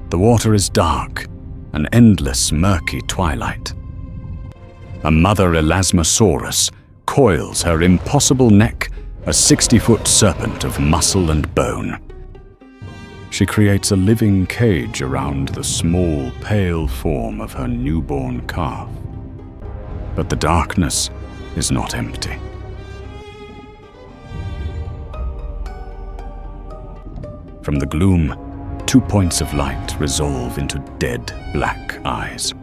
The water is dark, an endless murky twilight. A mother Elasmosaurus coils her impossible neck, a 60-foot serpent of muscle and bone. She creates a living cage around the small, pale form of her newborn calf. But the darkness is not empty. From the gloom, 2 points of light resolve into dead black eyes.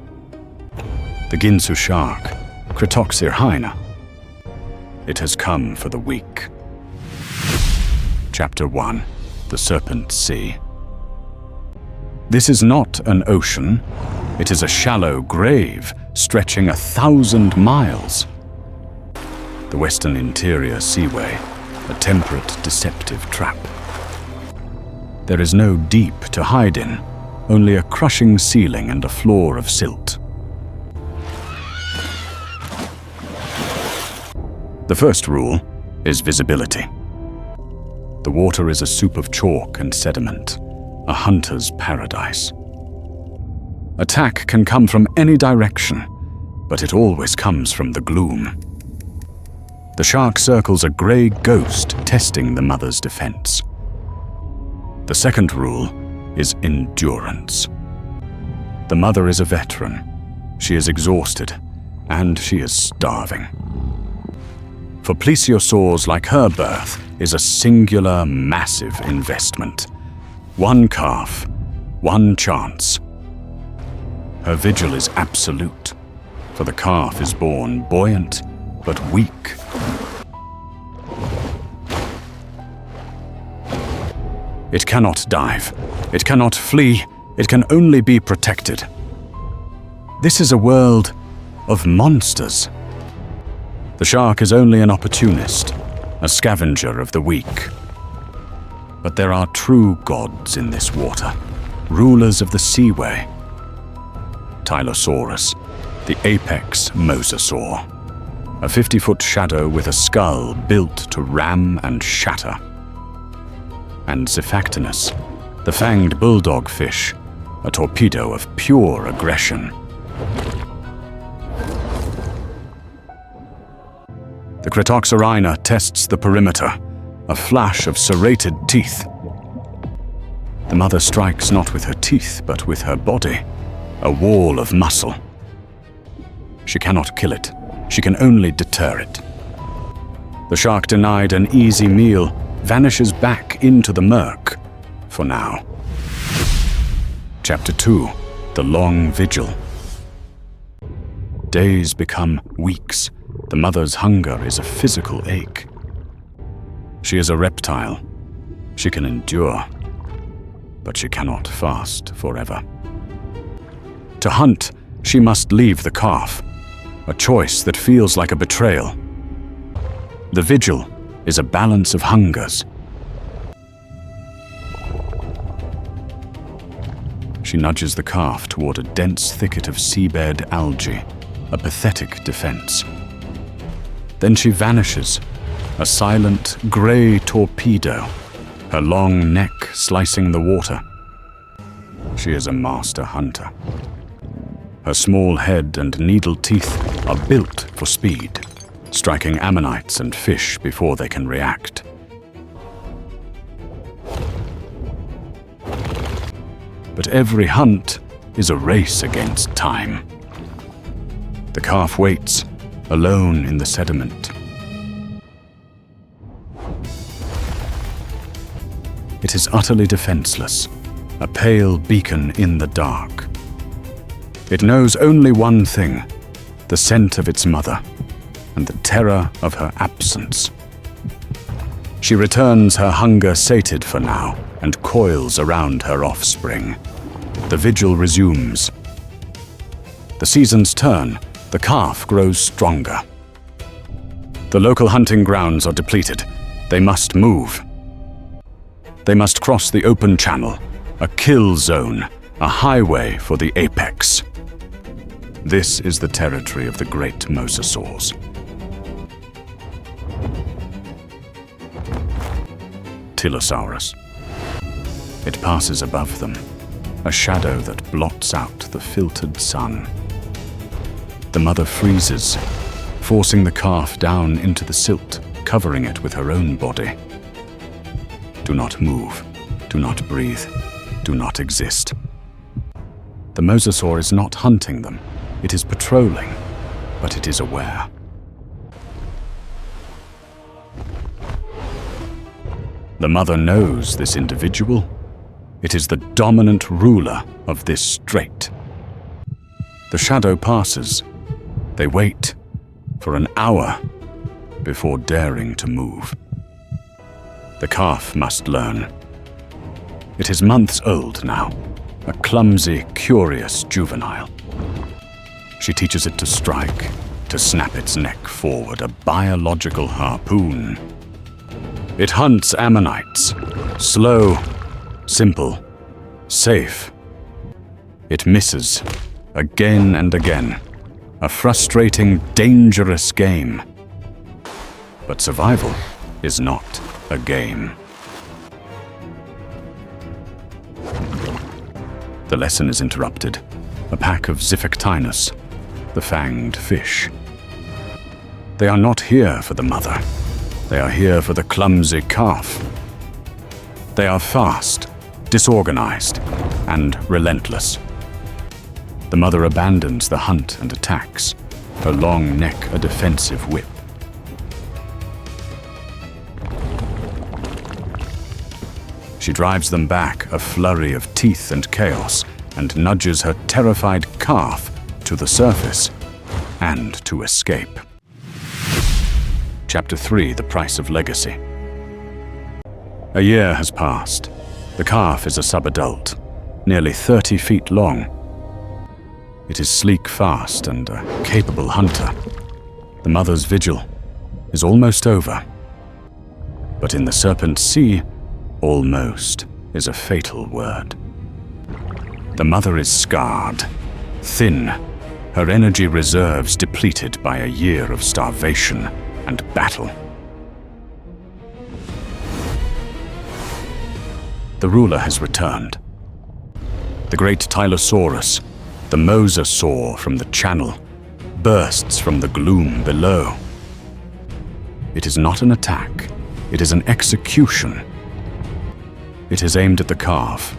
The Ginsu shark, Cretoxyrhina. It has come for the weak. Chapter 1. The Serpent Sea. This is not an ocean. It is a shallow grave stretching 1,000 miles. The Western Interior Seaway, a temperate, deceptive trap. There is no deep to hide in, only a crushing ceiling and a floor of silt. The first rule is visibility. The water is a soup of chalk and sediment, a hunter's paradise. Attack can come from any direction, but it always comes from the gloom. The shark circles a grey ghost, testing the mother's defense. The second rule is endurance. The mother is a veteran. She is exhausted, and she is starving. For plesiosaurs like her, birth is a singular, massive investment. One calf, one chance. Her vigil is absolute, for the calf is born buoyant but weak. It cannot dive, it cannot flee, it can only be protected. This is a world of monsters. The shark is only an opportunist, a scavenger of the weak. But there are true gods in this water, rulers of the seaway. Tylosaurus, the apex Mosasaur, a 50-foot shadow with a skull built to ram and shatter. And Xiphactinus, the fanged bulldog fish, a torpedo of pure aggression. The Cretoxyrhina tests the perimeter, a flash of serrated teeth. The mother strikes not with her teeth, but with her body, a wall of muscle. She cannot kill it, she can only deter it. The shark, denied an easy meal, vanishes back into the murk, for now. Chapter 2. The Long Vigil. Days become weeks. The mother's hunger is a physical ache. She is a reptile. She can endure, but she cannot fast forever. To hunt, she must leave the calf, a choice that feels like a betrayal. The vigil is a balance of hungers. She nudges the calf toward a dense thicket of seabed algae, a pathetic defense. Then she vanishes, a silent grey torpedo, her long neck slicing the water. She is a master hunter. Her small head and needle teeth are built for speed, striking ammonites and fish before they can react. But every hunt is a race against time. The calf waits, alone in the sediment. It is utterly defenseless, a pale beacon in the dark. It knows only one thing, the scent of its mother, and the terror of her absence. She returns her hunger sated for now, and coils around her offspring. The vigil resumes. The seasons turn, the calf grows stronger. The local hunting grounds are depleted. They must move. They must cross the open channel, a kill zone, a highway for the apex. This is the territory of the great mosasaurs. Tylosaurus. It passes above them, a shadow that blots out the filtered sun. The mother freezes, forcing the calf down into the silt, covering it with her own body. Do not move, do not breathe, do not exist. The Mosasaur is not hunting them, it is patrolling, but it is aware. The mother knows this individual. It is the dominant ruler of this strait. The shadow passes. They wait for an hour before daring to move. The calf must learn. It is months old now, a clumsy, curious juvenile. She teaches it to strike, to snap its neck forward, a biological harpoon. It hunts ammonites, slow, simple, safe. It misses, again and again, a frustrating, dangerous game. But survival is not a game. The lesson is interrupted. A pack of Xiphactinus, the fanged fish. They are not here for the mother. They are here for the clumsy calf. They are fast, disorganized, and relentless. The mother abandons the hunt and attacks, her long neck a defensive whip. She drives them back, a flurry of teeth and chaos, and nudges her terrified calf to the surface and to escape. Chapter 3: The Price of Legacy. A year has passed. The calf is a subadult, nearly 30 feet long. It is sleek, fast, and a capable hunter. The mother's vigil is almost over. But in the Serpent Sea, almost is a fatal word. The mother is scarred, thin, her energy reserves depleted by a year of starvation and battle. The ruler has returned. The great Tylosaurus, the Mosasaur from the channel, bursts from the gloom below. It is not an attack, it is an execution. It is aimed at the calf,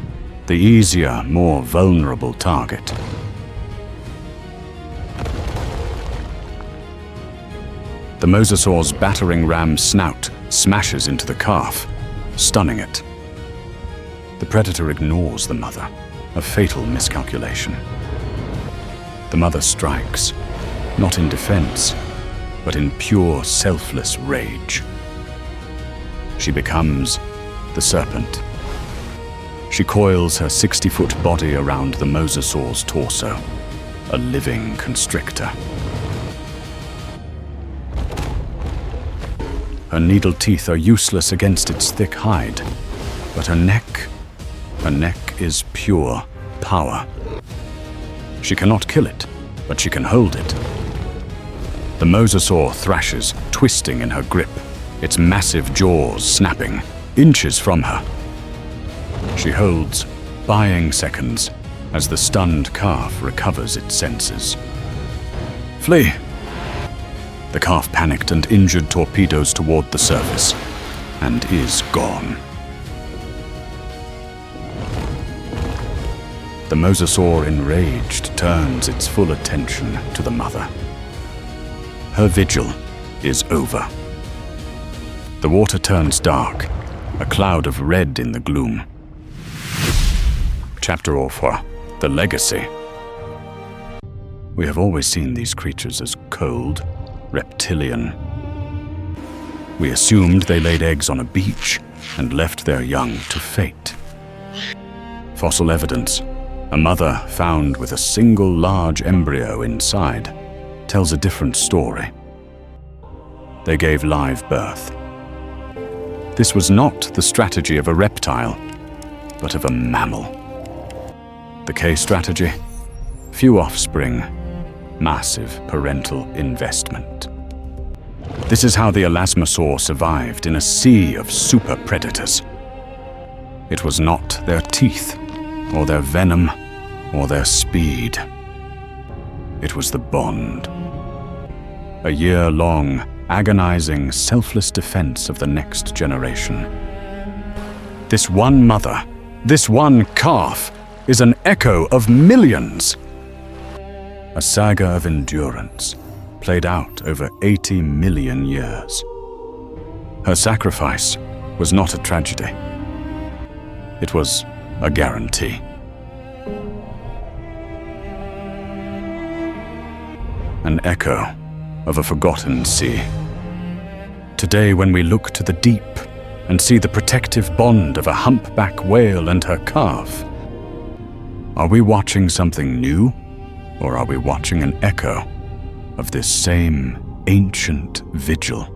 the easier, more vulnerable target. The Mosasaur's battering ram snout smashes into the calf, stunning it. The predator ignores the mother, a fatal miscalculation. The mother strikes, not in defense, but in pure, selfless rage. She becomes the serpent. She coils her 60-foot body around the Mosasaur's torso, a living constrictor. Her needle teeth are useless against its thick hide, but her neck is pure power. She cannot kill it, but she can hold it. The Mosasaur thrashes, twisting in her grip, its massive jaws snapping, inches from her. She holds, buying seconds, as the stunned calf recovers its senses. Flee! The calf panicked and injured torpedoes toward the surface, and is gone. The Mosasaur, enraged, turns its full attention to the mother. Her vigil is over. The water turns dark, a cloud of red in the gloom. Chapter 4: The Legacy. We have always seen these creatures as cold, reptilian. We assumed they laid eggs on a beach and left their young to fate. Fossil evidence, a mother found with a single large embryo inside, tells a different story. They gave live birth. This was not the strategy of a reptile, but of a mammal. The K strategy: few offspring, massive parental investment. This is how the Elasmosaur survived in a sea of super predators. It was not their teeth, or their venom, or their speed. It was the bond. A year-long, agonizing, selfless defense of the next generation. This one mother, this one calf, is an echo of millions. A saga of endurance, played out over 80 million years. Her sacrifice was not a tragedy. It was a guarantee. An echo of a forgotten sea. Today, when we look to the deep and see the protective bond of a humpback whale and her calf, are we watching something new, or are we watching an echo of this same ancient vigil?